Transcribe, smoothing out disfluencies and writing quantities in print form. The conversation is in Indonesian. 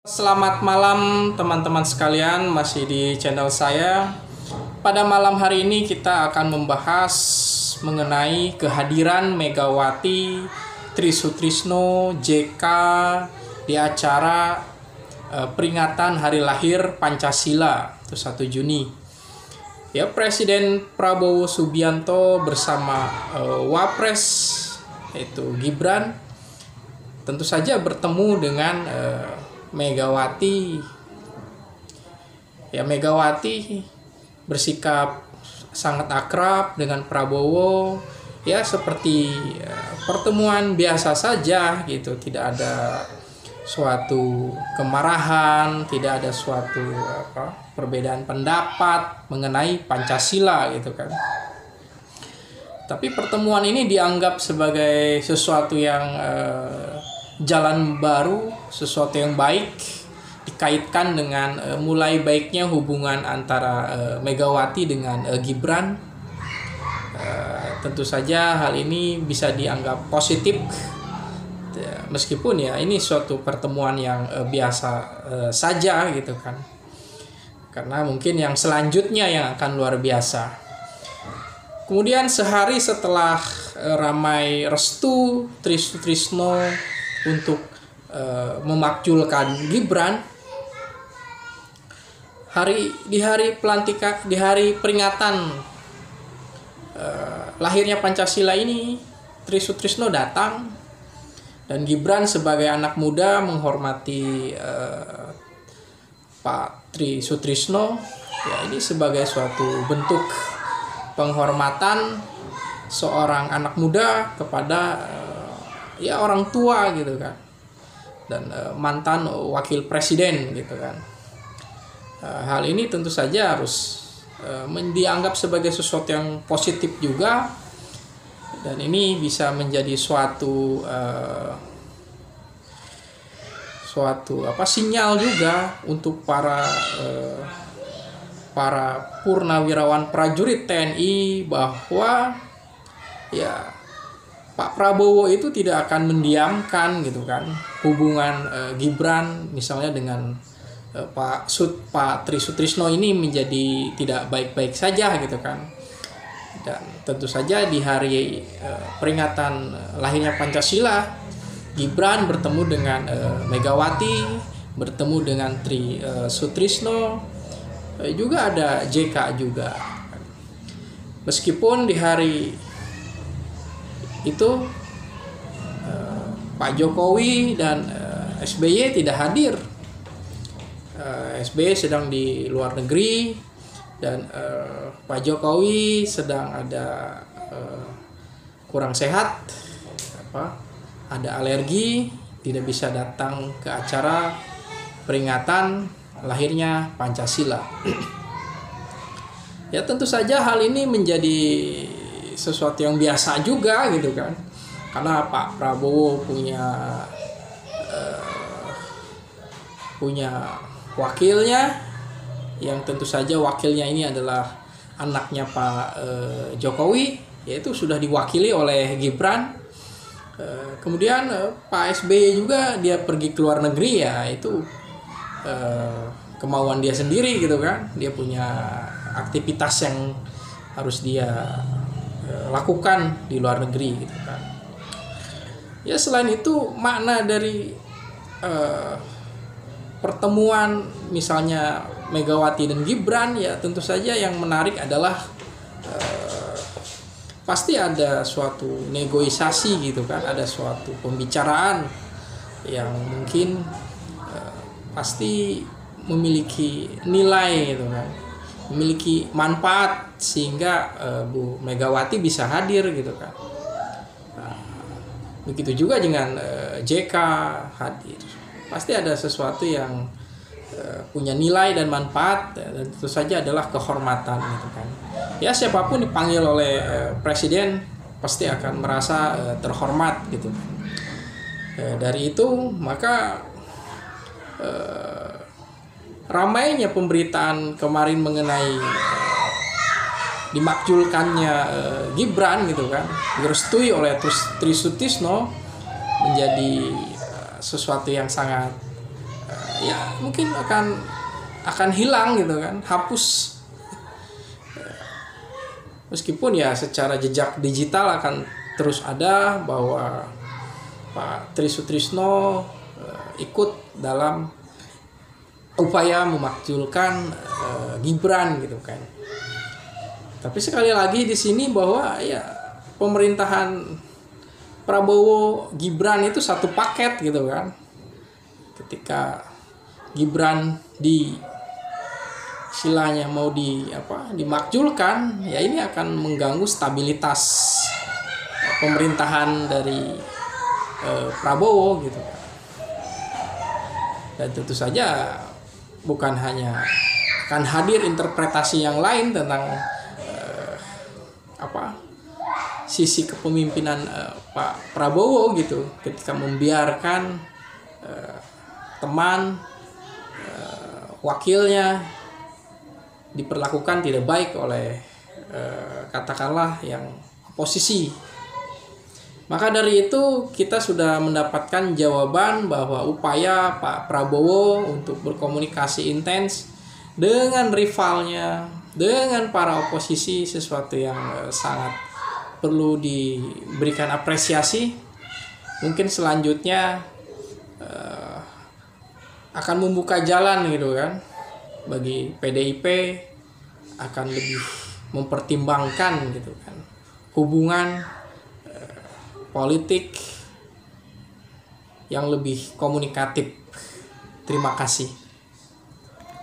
Selamat malam teman-teman sekalian, masih di channel saya. Pada malam hari ini kita akan membahas mengenai kehadiran Megawati Trisutrisno JK di acara peringatan hari lahir Pancasila itu 1 Juni. Ya, Presiden Prabowo Subianto bersama Wapres yaitu Gibran tentu saja bertemu dengan Megawati. Ya, Megawati bersikap sangat akrab dengan Prabowo, ya seperti pertemuan biasa saja gitu, tidak ada suatu kemarahan, tidak ada suatu perbedaan pendapat mengenai Pancasila gitu kan. Tapi pertemuan ini dianggap sebagai sesuatu yang jalan baru, sesuatu yang baik, dikaitkan dengan mulai baiknya hubungan antara Megawati dengan Gibran. Tentu saja hal ini bisa dianggap positif, meskipun ya ini suatu pertemuan yang biasa saja gitu kan, karena mungkin yang selanjutnya yang akan luar biasa. Kemudian sehari setelah ramai restu Trisutrisno untuk memakzulkan Gibran, di hari peringatan lahirnya Pancasila ini, Trisutrisno datang dan Gibran sebagai anak muda menghormati Pak Trisutrisno. Ya, ini sebagai suatu bentuk penghormatan seorang anak muda kepada ya orang tua gitu kan, dan mantan wakil presiden gitu kan. Hal ini tentu saja harus dianggap sebagai sesuatu yang positif juga, dan ini bisa menjadi suatu sinyal juga untuk para purnawirawan prajurit TNI bahwa ya Pak Prabowo itu tidak akan mendiamkan gitu kan hubungan Gibran misalnya dengan Pak Trisutrisno ini menjadi tidak baik-baik saja gitu kan. Dan tentu saja di hari peringatan lahirnya Pancasila, Gibran bertemu dengan Megawati, bertemu dengan Trisutrisno, juga ada JK juga. Meskipun di hari itu Pak Jokowi dan SBY tidak hadir. SBY sedang di luar negeri dan Pak Jokowi sedang ada kurang sehat, ada alergi, tidak bisa datang ke acara peringatan lahirnya Pancasila. Ya, tentu saja hal ini menjadi sesuatu yang biasa juga gitu kan, karena Pak Prabowo punya wakilnya, yang tentu saja wakilnya ini adalah anaknya Pak Jokowi, yaitu sudah diwakili oleh Gibran. Kemudian Pak SBY juga dia pergi ke luar negeri, ya itu kemauan dia sendiri gitu kan, dia punya aktivitas yang harus dia lakukan di luar negeri gitu kan. Ya, selain itu makna dari pertemuan misalnya Megawati dan Gibran, ya tentu saja yang menarik adalah pasti ada suatu negosiasi gitu kan, ada suatu pembicaraan yang mungkin pasti memiliki nilai gitu kan, memiliki manfaat sehingga Bu Megawati bisa hadir gitu kan. Nah, begitu juga dengan JK hadir, pasti ada sesuatu yang punya nilai dan manfaat, dan tentu saja adalah kehormatan gitu kan. Ya, siapapun dipanggil oleh presiden pasti akan merasa terhormat gitu. Dari itu maka ramainya pemberitaan kemarin mengenai dimakzulkannya Gibran gitu kan, direstui oleh Trisutrisno, menjadi sesuatu yang sangat ya mungkin akan hilang gitu kan, hapus. Meskipun ya secara jejak digital akan terus ada bahwa Pak Tri Sutrisno ikut dalam upaya memakzulkan Gibran gitu kan. Tapi sekali lagi di sini bahwa ya pemerintahan Prabowo Gibran itu satu paket gitu kan. Ketika Gibran istilahnya mau dimakzulkan, ya ini akan mengganggu stabilitas pemerintahan dari Prabowo gitu. Dan tentu saja bukan hanya akan hadir interpretasi yang lain tentang sisi kepemimpinan Pak Prabowo gitu, ketika membiarkan teman wakilnya diperlakukan tidak baik oleh katakanlah yang oposisi. Maka dari itu kita sudah mendapatkan jawaban bahwa upaya Pak Prabowo untuk berkomunikasi intens dengan rivalnya, dengan para oposisi, sesuatu yang sangat perlu diberikan apresiasi. Mungkin selanjutnya akan membuka jalan gitu kan bagi PDIP, akan lebih mempertimbangkan gitu kan hubungan politik yang lebih komunikatif. Terima kasih.